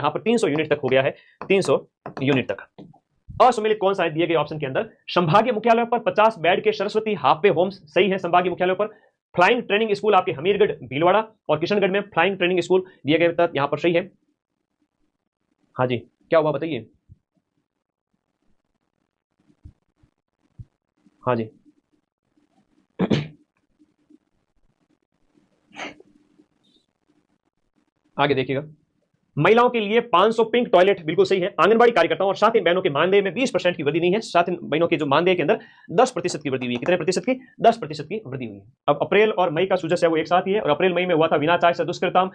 यहाँ पर 300 यूनिट तक हो गया है, 300 यूनिट तक। असुमेलित कौन सा है दिए गए ऑप्शन के अंदर? संभागीय मुख्यालय पर 50 बेड के सरस्वती हाफ वे होम्स सही है संभागीय मुख्यालय पर। फ्लाइंग ट्रेनिंग स्कूल आपके हमीरगढ़, भीलवाड़ा और किशनगढ़ में फ्लाइंग ट्रेनिंग स्कूल दिए गए तक यहां पर सही है। हाँ जी, क्या हुआ बताइए। हाँ जी आगे देखिएगा, महिलाओं के लिए 500 पिंक टॉयलेट बिल्कुल सही है। आंगनबाड़ी कार्यकर्ताओं और साथ ही बहनों के मानदेय में 20% की वृद्धि नहीं है, साथ ही बहनों के जो मानदेय के अंदर 10% की वृद्धि हुई है। कितने प्रतिशत की? 10% की वृद्धि हुई है। अब अप्रैल और मई का सूजस है वो एक साथ ही है, और अप्रैल मई में हुआ था विनाचाय स दुष्कृतम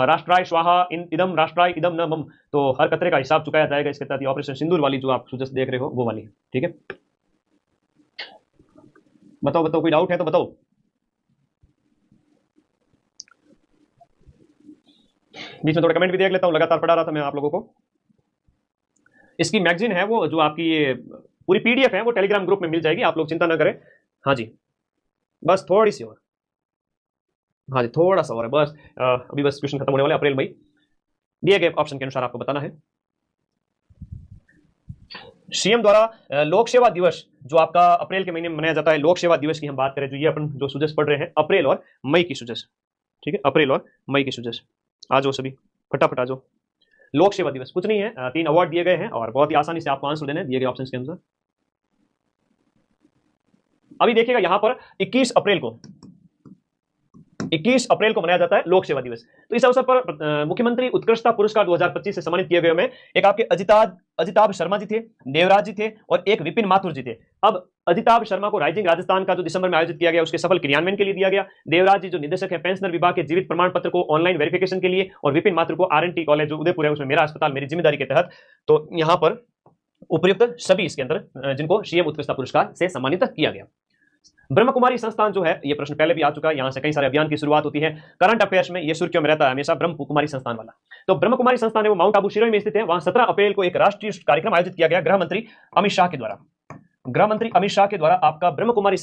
राष्ट्राय स्वाहा इदम राष्ट्राय इदम न मम, तो हर कतरे का हिसाब चुकाया जाएगा इसके तहत। ऑपरेशन सिंदूर वाली जो आप सूजस देख रहे हो वो वाली है, ठीक है। बताओ बताओ, कोई डाउट है तो बताओ। बीच में थोड़ा कमेंट भी देख लेता हूं, लगातार पढ़ा रहा था मैं आप लोगों को। इसकी मैगजीन है वो जो आपकी ये पूरी पीडीएफ है वो टेलीग्राम ग्रुप में मिल जाएगी, आप लोग चिंता ना करें। हाँ जी, बस थोड़ी सी और, हाँ जी थोड़ा सा और है बस। अभी बस क्वेश्चन खत्म होने वाले, अप्रैल मई दिए गए ऑप्शन के अनुसार आपको बताना है। सीएम द्वारा लोक सेवा दिवस जो आपका अप्रैल के महीने में मनाया जाता है, लोक सेवा दिवस की हम बात करें जो ये अपन जो सुजस पढ़ रहे हैं अप्रैल और मई की सुजस, ठीक है, अप्रैल और मई की सुजस। आ जाओ सभी, फटाफट आ जाओ। लोक सेवा दिवस कुछ नहीं है, 3 अवार्ड दिए गए हैं और बहुत ही आसानी से आपको आंसर देने दिए गए ऑप्शन के अनुसार। अभी देखिएगा यहां पर 21 अप्रैल को मनाया जाता है लोक सेवा दिवस। तो इस अवसर पर मुख्यमंत्री उत्कृष्टता पुरस्कार 2025 से सम्मानित किए गए में एक आपके अजिताभ शर्मा जी थे, देवराज जी थे और एक विपिन माथुर जी थे। अब अजिताभ शर्मा को राइजिंग राजस्थान का जो दिसंबर में आयोजित किया गया उसके सफल क्रियान्वयन के लिए दिया गया। देवराज जी जो निदेशक है पेंशनर विभाग के जीवित प्रमाण पत्र को ऑनलाइन वेरिफिकेशन के लिए, और विपिन माथुर को आरएनटी कॉलेज जो उदयपुर है उसमें मेरा अस्पताल मेरी जिम्मेदारी के तहत। तो यहां पर उपयुक्त सभी इसके अंदर जिनको सीएम उत्कृष्टता पुरस्कार से सम्मानित किया गया। ब्रह्म कुमारी संस्थान जो है, ये प्रश्न पहले भी आ चुका है, यहां से कई सारे अभियान की शुरुआत होती है करंट अफेयर्स में, ये सुर्खियों में रहता है हमेशा ब्रह्म कुमारी संस्थान वाला। तो ब्रह्म कुमारी संस्थान है वो माउंट आबू शिरोई में स्थित है। वहां 17 अप्रैल को एक राष्ट्रीय कार्यक्रम आयोजित किया गया गृह मंत्री अमित शाह के द्वारा। गृह मंत्री अमित शाह के द्वारा आपका ब्रह्म कुमारी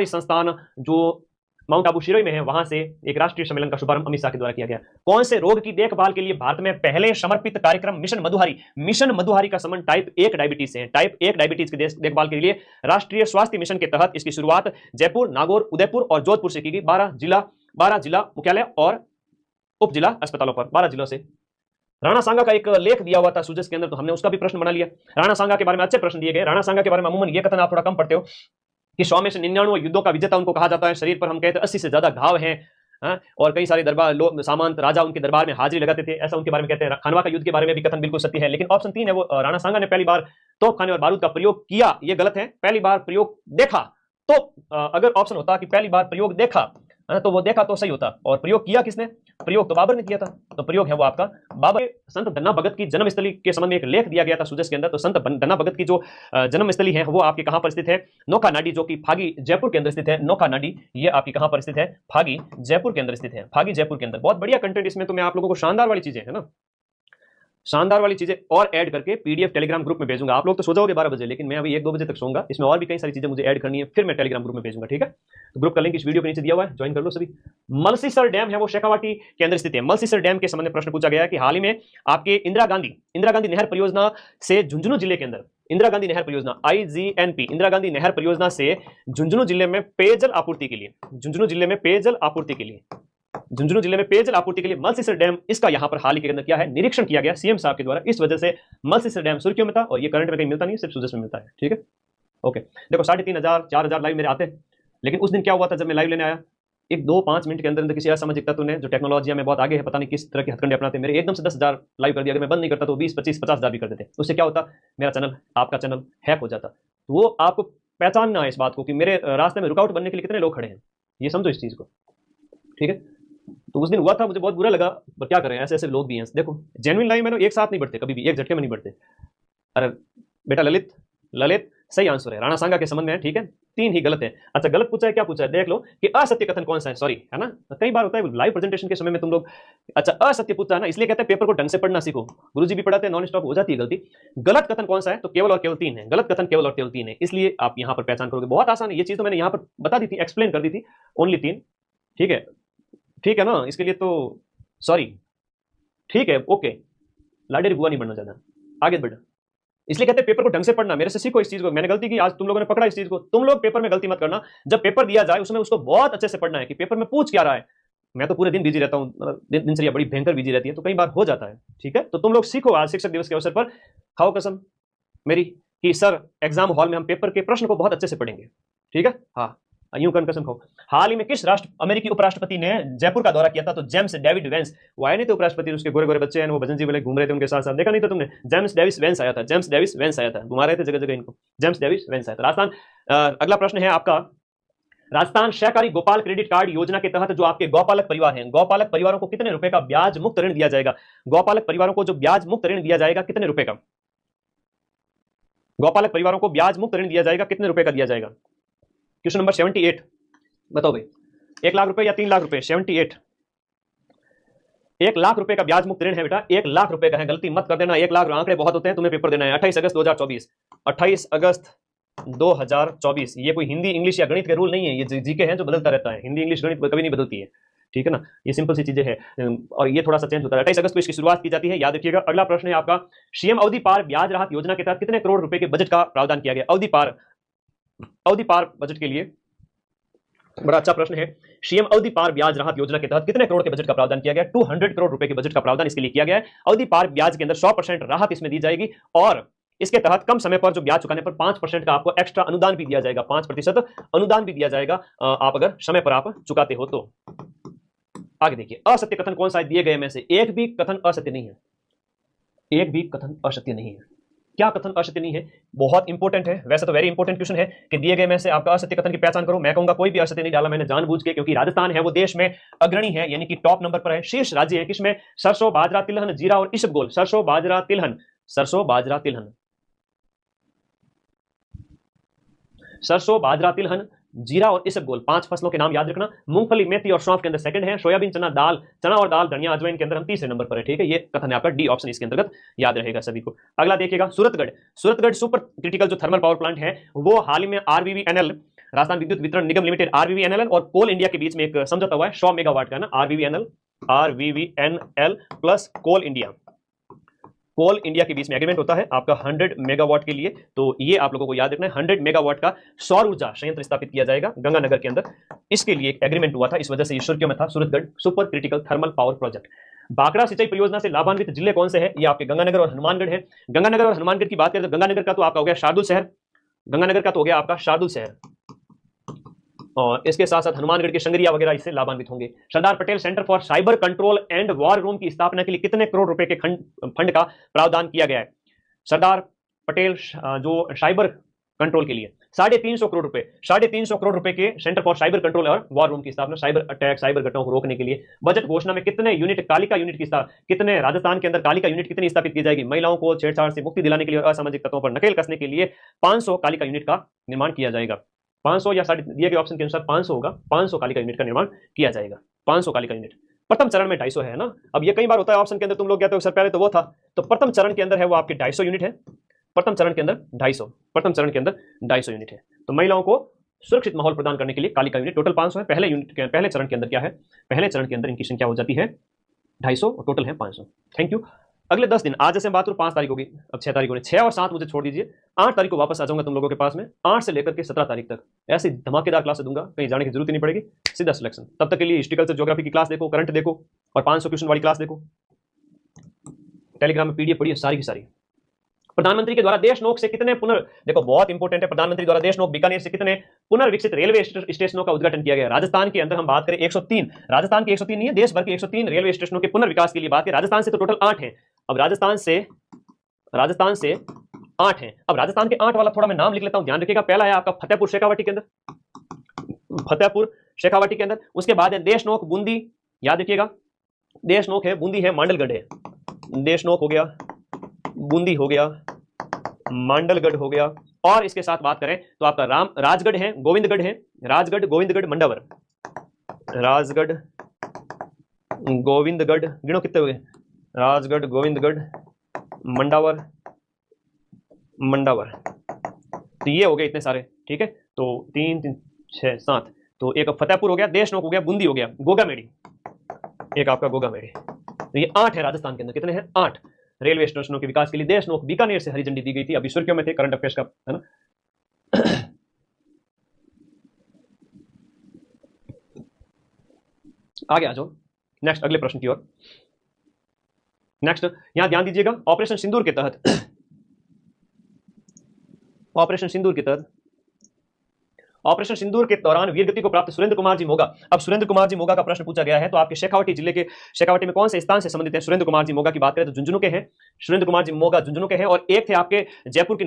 संस्थान जो माउंट आबू शिरोई में है वहां से एक राष्ट्रीय सम्मेलन का शुभारंभ अमित शाह के द्वारा किया गया। कौन से रोग की देखभाल के लिए भारत में पहले समर्पित कार्यक्रम मिशन मधुहारी का संबंध टाइप 1 डायबिटीज से है। टाइप 1 डायबिटीज की देखभाल के लिए राष्ट्रीय स्वास्थ्य मिशन के तहत इसकी शुरुआत जयपुर, नागौर, उदयपुर और जोधपुर से की गई। 12 जिला मुख्यालय और उप जिला अस्पतालों पर 12 जिलों से। राणा सांगा का एक लेख दिया हुआ था सुजस के अंदर, तो हमने उसका भी प्रश्न बना लिया। राणा सांगा के बारे में अच्छे प्रश्न दिए गए। राणा सांगा के बारे में अमूमन ये कथन आप थोड़ा कम पढ़ते हो कि 100 में से 99 युद्धों का विजेता उनको कहा जाता है। शरीर पर हम कहते हैं 80 से ज्यादा घाव हैं, और कई सारे दरबार लोग सामंत राजा उनके दरबार में हाजिरी लगाते थे, ऐसा उनके बारे में कहते हैं। खानवा का युद्ध के बारे में भी कथन बिल्कुल सत्य है। लेकिन ऑप्शन 3 है वो राणा सांगा ने पहली बार तोपखाने और बारूद का प्रयोग किया, ये गलत है। पहली बार प्रयोग देखा, तो अगर ऑप्शन होता कि पहली बार प्रयोग देखा तो वो देखा तो सही होता, और प्रयोग किया किसने? प्रयोग तो बाबर ने किया था, तो प्रयोग है वो आपका बाबर। संत धन्ना भगत की जन्मस्थली के संबंध में एक लेख दिया गया था सुजस के अंदर। तो संत धन्ना भगत की जो जन्मस्थली है वो आपके कहां पर स्थित है? नोखा नाडी, जो कि फागी जयपुर के अंदर स्थित है। नोखा नाडी ये आपकी कहां पर स्थित है? फागी जयपुर के अंदर स्थित है। फागी जयपुर के अंदर। बहुत बढ़िया कंटेंट इसमें, तो मैं आप लोगों को शानदार वाली चीजें है ना, शानदार वाली चीजें और ऐड करके पीडीएफ टेलीग्राम ग्रुप में भेजूंगा। आप लोग तो सो जाओगे 12 बजे, लेकिन मैं अभी 1-2 बजे तक सोऊंगा। इसमें और भी कई सारी चीजें मुझे ऐड करनी है, फिर मैं टेलीग्राम ग्रुप में भेजूंगा, ठीक है। तो ग्रुप का लिंक इस वीडियो के नीचे दिया हुआ है, ज्वाइन कर लो सभी। मलसीसर डैम है वो शेखावाटी के अंदर स्थित है। मलसीसर डैम के संबंध में प्रश्न पूछा गया है कि हाल ही में आपके इंदिरा गांधी नहर परियोजना से झुंझुनू जिले के अंदर इंदिरा गांधी नहर परियोजना IGNP इंदिरा गांधी नहर परियोजना से झुंझुनू जिले में पेयजल आपूर्ति के लिए मलसीसर डैम, इसका यहां पर हाल ही के अंदर क्या है? निरीक्षण किया गया सीएम साहब के द्वारा। इस वजह से मलसीसर डैम सुर्खियों में था, और ये करंट में कहीं मिलता नहीं, सिर्फ सुजस में मिलता है, ठीक है। ओके, देखो 3500-4000 लाइव मेरे आते, लेकिन उस दिन क्या हुआ था जब मैं लाइव लेने आया, 1-2-5 मिनट के अंदर किसी असामाजिक तत्व ने जो टेक्नोलॉजी में बहुत आगे है, पता नहीं किस तरह के हथकंडे अपनाते, मेरे एकदम से 10,000 लाइव कर दिया। अगर मैं बंद नहीं करता तो 20-25-50,000 भी कर देते। उससे क्या होता? मेरा चैनल, आपका चैनल हैक हो जाता। तो वो आपको पहचानना है इस बात को कि मेरे रास्ते में रुकावट बनने के लिए कितने लोग खड़े हैं, ये समझो इस चीज को, ठीक है। तो उस दिन हुआ था, मुझे बहुत बुरा लगा, पर क्या करें, ऐसे ऐसे लोग भी हैं। देखो जेन्युइन लाइव में एक साथ नहीं बढ़ते कभी भी, एक झटके में नहीं बढ़ते। अरे बेटा ललित सही आंसर है राणा सांगा के संबंध में, ठीक है। 3 ही गलत है। अच्छा, गलत पूछा है, क्या पूछा है देख लो कि असत्य कथन कौन सा है, सॉरी, है ना, कई बार होता है लाइव प्रेजेंटेशन के समय में तुम लोग। अच्छा, असत्य पूछा है ना, इसलिए कहते हैं पेपर को ढंग से पढ़ना सीखो। गुरुजी भी पढ़ाते हैं, नॉन स्टॉप हो जाती है गलती। गलत कथन कौन सा है? तो केवल और केवल 3 है। गलत कथन केवल और केवल 3 है, इसलिए आप यहां पर पहचान करोगे। बहुत आसान है ये चीज, तो मैंने यहां पर बता दी थी, एक्सप्लेन कर दी थी, ओनली 3, ठीक है ना। इसके लिए तो सॉरी, ठीक है, ओके, लाडेरी बुआ नहीं बनना ज्यादा, आगे बढ़ना। इसलिए कहते हैं पेपर को ढंग से पढ़ना। मेरे से सीखो इस चीज को, मैंने गलती की, आज तुम लोगों ने पकड़ा इस चीज को। तुम लोग पेपर में गलती मत करना, जब पेपर दिया जाए उसमें उसको बहुत अच्छे से पढ़ना है कि पेपर में पूछ क्या रहा है। मैं तो पूरे दिन बिजी रहता हूँ, मतलब दिनचर्या बड़ी भयंकर बिजी रहती है, तो कई बार हो जाता है। ठीक है, तो तुम लोग सीखो, आज शिक्षक दिवस के अवसर पर खाओ कसम मेरी कि सर एग्जाम हॉल में हम पेपर के प्रश्न को बहुत अच्छे से पढ़ेंगे। ठीक है, हाँ, यूं कर कसम खाओ। हाल ही में किस अमेरिकी उपराष्ट्रपति ने जयपुर का दौरा किया था? तो जेम्स डेविड वेंस। वो आए नहीं थे उपराष्ट्रपति, उसके गोरे गोरे बच्चे हैं, वो भजन जी वाले घूम रहे थे उनके साथ साथ, देखा नहीं था तुमने? जेम्स डेविस वेंस आया था, जेम्स डेविस वेंस आया था, घुमा रहे थे जगह जगह इनको, जेम्स डेविस वेंस आया था। राजस्थान, अगला प्रश्न है आपका, राजस्थान सहकारी गोपाल क्रेडिट कार्ड योजना के तहत जो आपके गौपालक परिवार हैं, गौपालक परिवारों को कितने रुपए का ब्याज मुक्त ऋण दिया जाएगा? गौपालक परिवारों को जो ब्याज मुक्त ऋण दिया जाएगा कितने रुपए का? गौपालक परिवारों को ब्याज मुक्त ऋण दिया जाएगा कितने रुपए का दिया जाएगा? क्वेश्चन नंबर 78, बताओ भाई, 1 लाख रुपए या 3 लाख रुपए? 78, 1 लाख रुपए का ब्याज मुक्त ऋण है बेटा, 1 लाख रुपए का है, गलती मत कर देना। 1 लाख आंकड़े बहुत होते हैं, तुम्हें पेपर देना है 28 अगस्त 2024, 28 अगस्त 2024। ये कोई हिंदी इंग्लिश या गणित के रूल नहीं है, ये जीके हैं जो बदलता रहता है, हिंदी इंग्लिश गणित कभी नहीं बदलती है। ठीक है ना, ये सिंपल सी चीजें हैं और ये थोड़ा सा चेंज होता है। 28 अगस्त को इसकी शुरुआत की जाती है, याद रखिएगा। अगला प्रश्न है आपका, सीएम अवधि पार ब्याज राहत योजना के तहत कितने करोड़ रुपए के बजट का प्रावधान किया गया? अवधि पार बजट के लिए बड़ा अच्छा प्रश्न है। सीएम अवधि पार ब्याज राहत योजना के तहत कितने करोड़ के बजट का प्रावधान किया गया? 200 करोड़ रुपए के बजट का प्रावधान इसके लिए किया गया है। अवधि पार ब्याज के अंदर 100% राहत इसमें दी जाएगी और इसके तहत कम समय पर जो ब्याज चुकाने पर 5% का आपको एक्स्ट्रा अनुदान भी दिया जाएगा, 5% अनुदान भी दिया जाएगा आप अगर समय पर आप चुकाते हो तो। आगे देखिए, असत्य कथन कौन सा दिए गए में से एक भी कथन असत्य नहीं है? एक भी कथन असत्य नहीं है। क्या कथन असत्य नहीं है? बहुत इंपॉर्टेंट है, वैसे तो वेरी इंपॉर्टेंट क्वेश्चन है कि दिए गए में से आपका असत्य कथन की पहचान करो। मैं कहूंगा कोई भी असत्य नहीं डाला मैंने जानबूझ के, क्योंकि राजस्थान है वो देश में अग्रणी है, यानी कि टॉप नंबर पर है, शीर्ष राज्य है। किसमें? सरसों, बाजरा, तिलहन, जीरा और इसबगोल। सरसों, बाजरा, तिलहन, सरसों, बाजरा, तिलहन, सरसों, बाजरा, तिलहन, जीरा और इसबगोल, 5 फसलों के नाम याद रखना। मूंगफली, मेथी और सौंफ के अंदर सेकंड है। सोयाबीन, चना, दाल, चना और दाल, धनिया, अजवाइन के अंदर हम तीसरे नंबर पर है। ठीक है, ये कथन है आपका, डी ऑप्शन इसके अंतर्गत याद रहेगा सभी को। अगला देखिएगा, सूरतगढ़। सूरतगढ़ सुपर क्रिटिकल जो थर्मल पावर प्लांट है वो हाल ही में आरवीवीएनएल, राजस्थान विद्युत वितरण निगम लिमिटेड, आरवीवीएनएल और कोल इंडिया के बीच में एक समझौता हुआ है 100 मेगावाट का ना, आरवीवीएनएल प्लस कोल इंडिया के बीच में एग्रीमेंट होता है आपका 100 मेगावाट के लिए। तो ये आप लोगों को याद रखना है, 100 मेगावाट का सौर ऊर्जा संयंत्र स्थापित किया जाएगा गंगानगर के अंदर। इसके लिए एक एग्रीमेंट हुआ था, इस वजह से ये सुर्खियों में था, Suratgarh super critical thermal power project. Bankda सिंचाई परियोजना से लाभान्वित जिले कौन से हैं? ये आपके गंगानगर और हनुमानगढ़ है। गंगानगर और हनुमानगढ़ की बात करें तो गंगानगर का तो आपका हो गया शार्दुल शहर, गंगानगर का तो हो गया आपका शार्दुल शहर, और इसके साथ साथ हनुमानगढ़ के शंगरिया वगैरह इससे लाभान्वित होंगे। Sardar Patel Centre for Cyber Control and War Room की स्थापना के लिए कितने करोड़ रुपए के फंड का प्रावधान किया गया है? सरदार पटेल जो साइबर कंट्रोल के लिए 350 करोड़ रुपए, 350 करोड़ रुपए के सेंटर फॉर साइबर कंट्रोल और वॉर रूम की स्थापना, साइबर अटैक, साइबर घटनाओं को रोकने के लिए। बजट घोषणा में कितने यूनिट कालिका यूनिट की कितने राजस्थान के अंदर कालिका यूनिट कितनी स्थापित की जाएगी? महिलाओं को छेड़छाड़ से मुक्ति दिलाने के लिए और असामाजिक तत्वों पर नकेल कसने के लिए 500 कालिका यूनिट का निर्माण किया जाएगा। 500 या दिए गए ऑप्शन के अनुसार 500 होगा, 500 कालिका यूनिट का निर्माण किया जाएगा, 500 कालिका यूनिट। प्रथम चरण में 250 है ना, अब ये कई बार होता है ऑप्शन के अंदर, तुम लोग कहते हो सर पहले तो वो था, तो प्रथम चरण के अंदर है वो आपके 250 यूनिट है, प्रथम चरण के अंदर 250, प्रथम चरण के अंदर 250 यूनिट है। तो महिलाओं को सुरक्षित माहौल प्रदान करने के लिए कालिका यूनिट टोटल 500 है। पहले चरण के अंदर क्या है? पहले चरण के अंदर इनकी संख्या हो जाती है 250 और टोटल है 500। Thank you. अगले 10 दिन, आज जैसे बात करूं 5 तारीख होगी, अब 6 तारीख होगी, 6 और 7 मुझे छोड़ दीजिए, 8 तारीख को वापस आ जाऊंगा तुम लोगों के पास में, 8 से लेकर के 17 तारीख तक ऐसी धमाकेदार क्लास दूंगा, कहीं जाने की जरूरत ही नहीं पड़ेगी, सीधा सिलेक्शन। तब तक के लिए हिस्ट्रिकल से ज्योग्राफी की क्लास देखो, करंट देखो और 500 क्वेश्चन वाली क्लास देखो, टेलीग्राम में पीडीएफ पढ़िए सारी की सारी। प्रधानमंत्री के द्वारा देशनोक से कितने देखो बहुत इंपॉर्टेंट है, प्रधानमंत्री द्वारा देशनोक बीकानेर से कितने पुनर्विकसित रेलवे स्टेशनों का उद्घाटन किया गया? राजस्थान के अंदर हम बात करें 103, राजस्थान के 103 नहीं है, देश भर के 103 रेलवे स्टेशनों के पुनर्विकास के लिए बात करें। राजस्थान से तो टोटल 8 है, अब राजस्थान से 8 है। अब राजस्थान के 8 वाला थोड़ा मैं नाम लिख लेता हूं, ध्यान रखिएगा। पहला है आपका फतेहपुर शेखावाटी के अंदर, फतेहपुर शेखावाटी के अंदर। उसके बाद है देशनोक बूंदी, याद रखिएगा, देशनोक है, बूंदी है, मांडलगढ़ है, देशनोक हो गया, बूंदी हो गया, मांडलगढ़ हो गया। और इसके साथ बात करें तो आपका राजगढ़ है, गोविंदगढ़ है, राजगढ़, गोविंदगढ़, मंडावर, राजगढ़, गोविंदगढ़, गिनो कितने हो गए? राजगढ़, गोविंदगढ़, मंडावर, तो ये हो गए इतने सारे। ठीक है, तो 3 3 6 7, तो एक फतेहपुर हो गया, देशनोक हो गया, बूंदी हो गया, गोगामेड़ी, एक आपका गोगामेड़ी, तो ये 8 है राजस्थान के अंदर, कितने हैं? 8। रेलवे स्टेशनों के विकास के लिए देश नोक बीकानेर से हरी झंडी दी गई थी। अभी सुर्खियों में थे करंट अफेयर्स का, है ना। आगे आ जाओ नेक्स्ट, अगले प्रश्न की ओर। नेक्स्ट यहां ध्यान दीजिएगा, ऑपरेशन सिंदूर के तहत ऑपरेशन सिंदूर के दौरान वीरगति को प्राप्त सुरेंद्र कुमार जी मोगा। अब सुरेंद्र कुमार जी मोगा का प्रश्न पूछा गया है, तो आपके शेखावटी जिले के, शेखावटी में कौन से स्थान से संबंधित है? सुरेंद्र कुमार जी मोगा की बात करें तो झुंझुनू के हैं, सुरेंद्र कुमार जी मोगा झुंझुनू के हैं। और एक थे आपके जयपुर के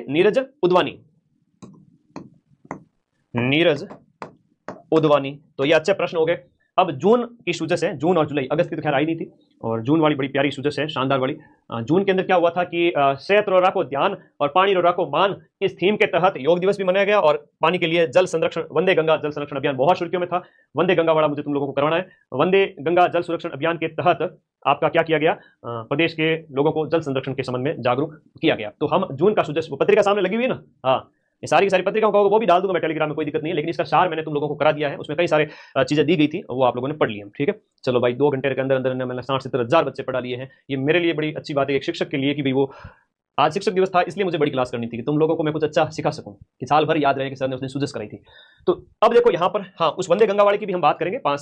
नीरज उदवानी, नीरज उदवानी। तो ये अच्छे प्रश्न हो गए। अब जून की सूजस है, जून और जुलाई, अगस्त की तो खैर आई नहीं थी, और जून वाली बड़ी प्यारी सूजस है, शानदार वाली। जून के अंदर क्या हुआ था कि सेहत रो राखो ध्यान और पानी रो राखो मान, इस थीम के तहत योग दिवस भी मनाया गया। और पानी के लिए जल संरक्षण, वंदे गंगा जल संरक्षण अभियान बहुत सुर्खियों में था। वंदे गंगा वाला मुझे तुम लोगों को करवाना है। वंदे गंगा जल संरक्षण अभियान के तहत आपका क्या किया गया? प्रदेश के लोगों को जल संरक्षण के संबंध में जागरूक किया गया। तो हम जून का सूजस, पत्रिका सामने लगी हुई है ना, हाँ, ये सारी की सारी पत्रिकाओं का वो भी डाल दूंगा मैं टेलीग्राम में, कोई दिक्कत नहीं है। लेकिन इसका सार मैंने तुम लोगों को करा दिया है, उसमें कई सारे चीजें दी गई थी, वो आप लोगों ने पढ़ ली है। ठीक है, चलो भाई, 2 घंटे के अंदर अंदर मैंने 60-70 बच्चे पढ़ा लिए हैं। ये मेरे लिए बड़ी अच्छी बात है एक शिक्षक के लिए कि भाई वो, आज शिक्षक दिवस था इसलिए मुझे बड़ी क्लास करनी थी कि तुम लोगों को मैं कुछ अच्छा सिखा सकूं, कि साल भर याद रहे कि सर ने उसने सूजस कराई थी। तो अब देखो यहाँ पर, हाँ, उस वंदे गंगा वाले की भी हम बात करेंगे, 5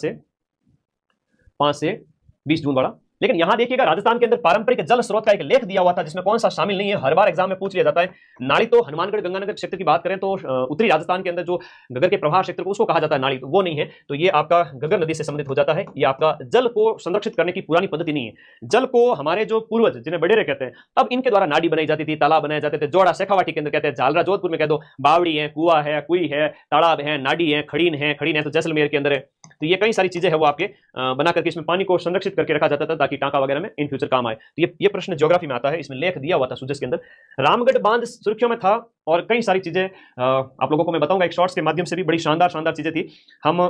से 20 जून वाला। लेकिन यहां देखिएगा, राजस्थान के अंदर पारंपरिक जल स्रोत का एक लेख दिया हुआ था, जिसमें कौन सा शामिल नहीं है, हर बार एग्जाम में पूछ लिया जाता है। नाली तो हनुमानगढ़ गंगानगर क्षेत्र की बात करें तो उत्तरी राजस्थान के अंदर जो गगर के प्रवाह क्षेत्र को उसको कहा जाता है नाली, तो वो नहीं है। तो ये आपका गगर नदी से संबंधित हो जाता है। ये आपका जल को संरक्षित करने की पुरानी पद्धति नहीं है। जल को हमारे जो पूर्वज, जिन्हें बडेरे कहते हैं, अब इनके द्वारा नाडी बनाई जाती थी, तालाब बनाए जाते थे। जोड़ा शेखावाटी के अंदर कहते हैं, झालरा जोधपुर में कह दो, बावड़ी है, कुआ है, कुई है, तालाब है, नाडी है, खड़ीन है तो जैसलमेर के अंदर है। तो ये कई सारी चीजें है वो आपके बना करके इसमें पानी को संरक्षित करके रखा जाता था, ताकि टांका वगैरह में इन फ्यूचर काम आए। तो ये प्रश्न ज्योग्राफी में आता है, इसमें लेख दिया हुआ था सूजस के अंदर। रामगढ़ बांध सुर्खियों में था, और कई सारी चीजें आप लोगों को मैं बताऊंगा एक शॉर्ट्स के माध्यम से भी, बड़ी शानदार चीजें थी। हम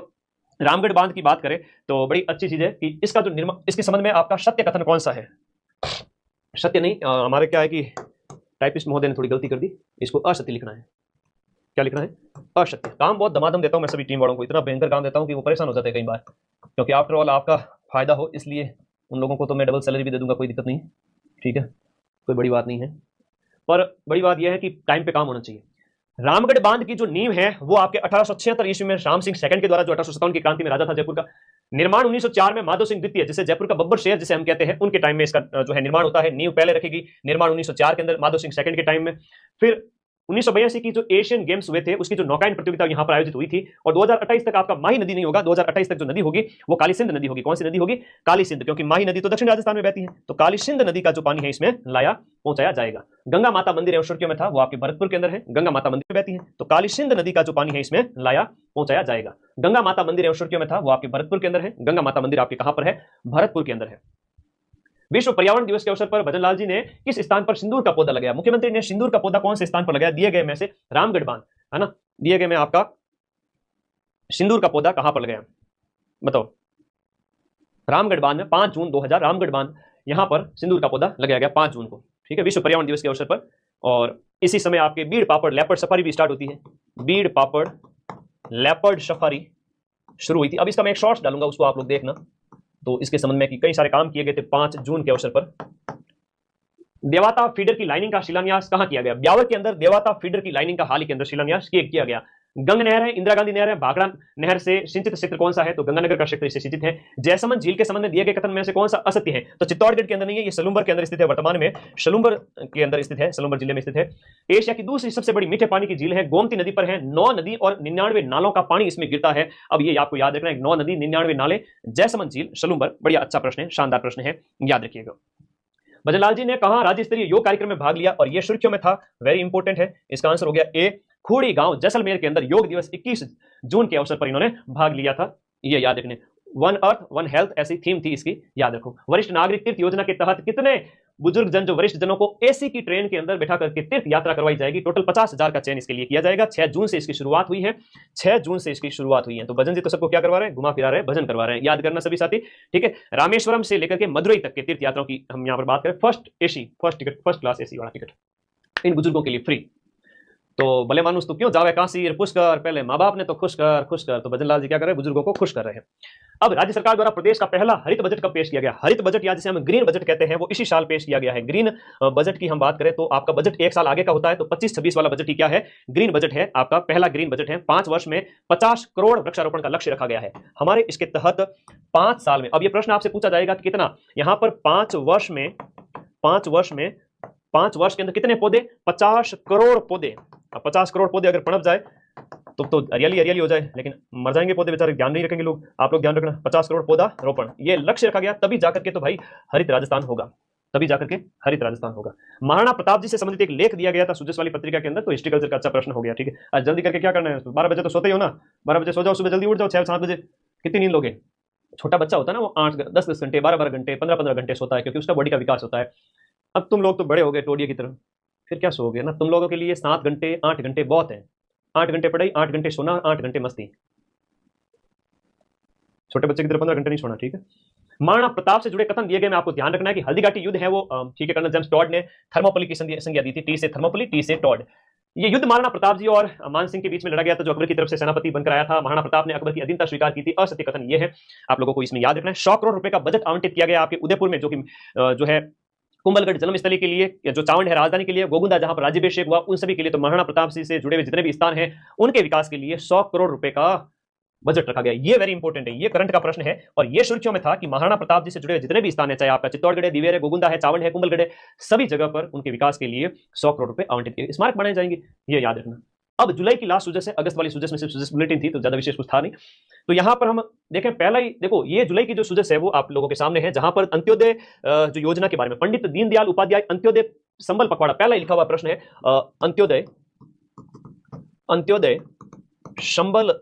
रामगढ़ बांध की बात करें तो बड़ी अच्छी चीज है कि इसका जो निर्माण, इसके संबंध में आपका सत्य कथन कौन सा है? सत्य नहीं, हमारे क्या है कि टाइपिस्ट महोदय ने थोड़ी गलती कर दी, इसको असत्य लिखना है। क्या लिखना है? असत्य। काम बहुत दमादम देता हूं मैं सभी टीम वालों को, इतना भयंकर काम देता हूं कि वो परेशान हो जाते हैं कई बार, क्योंकि आफ्टर ऑल आपका फायदा हो, इसलिए उन लोगों को तो मैं डबल सैलरी भी दे दूंगा, कोई दिक्कत नहीं। ठीक है, कोई बड़ी बात नहीं है, पर बड़ी बात यह है कि टाइम पे काम होना चाहिए। रामगढ़ बांध की जो नींव है वो आपके 1876 ईस्वी में राम सिंह सेकंड के द्वारा, जो 1857 की क्रांति में राजा था जयपुर का, निर्माण 1904 में माधव सिंह द्वितीय, जिसे जयपुर का बब्बर शेर जिसे हम कहते हैं, उनके टाइम में इसका जो है निर्माण होता है। नींव पहले रखेगी, निर्माण 1904 के अंदर माधव सिंह सेकंड के टाइम में। फिर 1982 की जो एशियन गेम्स हुए थे, उसकी जो नौकायन प्रतियोगिता यहाँ पर आयोजित हुई थी। और 2028 तक आपका माही नदी नहीं होगा, 2028 तक जो नदी होगी वो काली सिंध नदी होगी। कौन सी नदी होगी? काली सिंध, क्योंकि माही नदी तो दक्षिण राजस्थान में बहती है, तो काली सिंध नदी का जो पानी है इसमें लाया पहुंचाया जाएगा। गंगा माता मंदिर एवं सुर्खियों में था, वो आपके भरतपुर के अंदर है, गंगा माता मंदिर बहती है, तो काली सिंध नदी का जो पानी है इसमें लाया पहुंचाया जाएगा। गंगा माता मंदिर एवं सुर्खियों में था, वो आपके भरतपुर के अंदर है, गंगा माता मंदिर आपके कहां पर है? भरतपुर के अंदर है। विश्व पर्यावरण दिवस के अवसर पर भजनलाल जी ने किस स्थान पर सिंदूर का पौधा लगाया? मुख्यमंत्री ने सिंदूर का पौधा कौन से स्थान पर लगाया? दिए गए में से रामगढ़ बांध, है ना, दिए गए में आपका सिंदूर का पौधा कहां पर लगाया बताओ? रामगढ़ बांध में 5 जून 2000 रामगढ़ बांध, यहां पर सिंदूर का पौधा लगाया गया 5 जून को। ठीक है, विश्व पर्यावरण दिवस के अवसर पर। और इसी समय आपके बीड़ पापड़ लेपर्ड सफारी भी स्टार्ट होती है, बीड़ पापड़ लेपर्ड सफारी शुरू हुई थी। अब इसका मैं एक शॉर्ट्स डालूंगा, उसको आप लोग देखना। तो इसके संबंध में कि कई सारे काम किए गए थे 5 जून के अवसर पर। देवाता फीडर की लाइनिंग का शिलान्यास कहां किया गया? ब्यावर के अंदर देवाता फीडर की लाइनिंग का हाल ही के अंदर शिलान्यास किया गया। गंग नहर है, इंदिरा गांधी नहर है, भाखड़ा नहर से सिंचित क्षेत्र कौन सा है? तो गंगानगर का क्षेत्र इससे सिंचित है। जयसमंद झील के संबंध में दिए गए कथन में से कौन सा असत्य है? तो चित्तौड़गढ़ के अंदर नहीं है, ये सलूम्बर के अंदर स्थित है, वर्तमान में सलूम्बर के अंदर स्थित है, सलूम्बर जिले में स्थित है। एशिया की दूसरी सबसे बड़ी मीठे पानी की झील है, गोमती नदी पर है। 9 नदी और 99 नालों का पानी इसमें गिरता है। अब ये आपको याद रखना है, 9 नदी 99 नाले, जयसमंद झील, सलूम्बर। बढ़िया अच्छा प्रश्न है, शानदार प्रश्न है, याद रखिएगा। भजनलाल जी ने कहा राज्य स्तरीय योग कार्यक्रम में भाग लिया? और यह सुर्खियों में था, वेरी इंपॉर्टेंट है। इसका आंसर हो गया ए, खूड़ी गांव जैसलमेर के अंदर योग दिवस 21 जून के अवसर पर इन्होंने भाग लिया था। ये याद रखने, वन अर्थ वन हेल्थ ऐसी थीम थी इसकी, याद रखो। वरिष्ठ नागरिक तीर्थ योजना के तहत कितने बुजुर्ग जन, जो वरिष्ठ जनों को एसी की ट्रेन के अंदर बैठा करके तीर्थ यात्रा करवाई जाएगी? टोटल 50,000 का चयन इसके लिए किया जाएगा। 6 जून से इसकी शुरुआत हुई है, 6 जून से इसकी शुरुआत हुई है। तो भजन जी तो सबको क्या करवा रहे हैं? घुमा फिरा रहे हैं, भजन करवा रहे हैं, याद करना सभी साथी। ठीक है, रामेश्वरम से लेकर के मदुरई तक के तीर्थ यात्राओं की हम यहाँ पर बात करें। First ticket, first class AC वाला टिकट इन बुजुर्गों के लिए फ्री। तो भले मानुस तू क्यों जावे काशी पुष्कर, पहले माँ बाप ने तो खुश कर। तो भजनलाल जी क्या कर रहे हैं, बुजुर्गों को खुश कर रहे हैं। अब राज्य सरकार द्वारा प्रदेश का पहला हरित बजट कब पेश किया गया? हरित बजट या जिसे हम ग्रीन बजट कहते हैं, वो इसी साल पेश किया गया है। ग्रीन बजट की हम बात करें तो आपका बजट एक साल आगे का होता है, तो 25-26 वाला बजट ही क्या है, ग्रीन बजट है। आपका पहला ग्रीन बजट है। 5 वर्ष में 50 करोड़ वृक्षारोपण का लक्ष्य रखा गया है हमारे। इसके तहत 5 साल में, अब ये प्रश्न आपसे पूछा जाएगा कि कितना, यहां पर 5 वर्ष में 5 वर्ष के अंदर कितने पौधे, 50 करोड़ पौधे। अब 50 करोड़ पौधे अगर पनप जाए तो हरियाली हो जाए, लेकिन मर जाएंगे पौधे बेचारे, ध्यान नहीं रखेंगे लोग। आप लोग ध्यान रखना, 50 करोड़ पौधा रोपण ये लक्ष्य रखा गया, तभी जाकर के तो भाई हरित राजस्थान होगा, तभी जाकर के हरित राजस्थान होगा। महाराणा प्रताप जी से संबंधित एक लेख दिया गया था सुजस वाली पत्रिका के अंदर, तो हिस्ट्री कल्चर का अच्छा प्रश्न हो गया। ठीक है, आज जल्दी करके क्या करना है, 12 बजे तो सोते ही हो ना, 12 बजे सो जाओ, सुबह जल्दी उठ जाओ, 6-7 बजे। कितनी नींद लोगे? छोटा बच्चा होता है ना, वो 8-10 घंटे, 12-12 घंटे, 15-15 घंटे सोता है, क्योंकि उसका बॉडी का विकास होता है। अब तुम लोग तो बड़े हो गए टोडिये की तरह, फिर क्या सोओगे ना। तुम लोगों के लिए 7 घंटे 8 घंटे बहुत है। 8 घंटे पढ़ाई, 8 घंटे सोना, 8 घंटे मस्ती। छोटे बच्चे की तरह 15 घंटे नहीं सोना। ठीक है, महाराणा प्रताप से जुड़े कथन दिए गए में आपको ध्यान रखना है कि हल्दीघाटी युद्ध है वो, ठीक है, कर्नल जेम्स टॉड ने थर्मोपली की संज्ञा दी थी। टी से थर्मोपली, टी से टॉड। ये युद्ध महाराणा प्रताप जी और मान सिंह के बीच में लड़ा गया था, जो अकबर की तरफ से सेनापति बनकर आया था। महाराणा प्रताप ने अकबर की अधीनता स्वीकार की थी। असत्य कथन ये है, आप लोगों को इसमें याद रखना है। 100 करोड़ रुपए का बजट आवंटित किया गया आपके उदयपुर में, जो है कुंभलगढ़ जन्मस्थली के लिए, या जो चावंड है राजधानी के लिए, गोगुंदा जहां पर राज्याभिषेक हुआ, उन सभी के लिए। तो महाराणा प्रताप सिंह से जुड़े हुए जितने भी स्थान हैं उनके विकास के लिए 100 करोड़ रुपए का बजट रखा गया। ये वेरी इंपॉर्टेंट है, ये करंट का प्रश्न है, और ये सुर्खियों में था कि महाराणा प्रताप जी से जुड़े हुए जितने भी स्थान है, चाहे आपका चित्तौड़गढ़ है, दिवेर है, गोगुंदा है, चावंड है, कुंभलगढ़ है, सभी जगह पर उनके विकास के लिए 100 करोड़ रुपए आवंटित किए, स्मारक बनाए जाएंगे, ये याद रखना। अब जुलाई की लास्ट सुजस है, अगस्त वाली सुजस में सिर्फ सुजस बुलेटिन थी, तो ज्यादा विशेष कुछ था नहीं। तो यहां पर हम देखें, पहला ही देखो, ये जुलाई की जो सुजस है वो आप लोगों के सामने है, जहां पर अंत्योदय जो योजना के बारे में, पंडित दीनदयाल उपाध्याय अंत्योदय संबल पखवाड़ा, पहला ही लिखा हुआ प्रश्न है, अंत्योदय संबल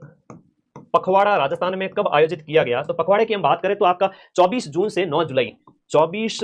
पखवाड़ा राजस्थान में कब आयोजित किया गया? तो पखवाड़े की हम बात करें तो आपका 24 जून से 9 जुलाई, 24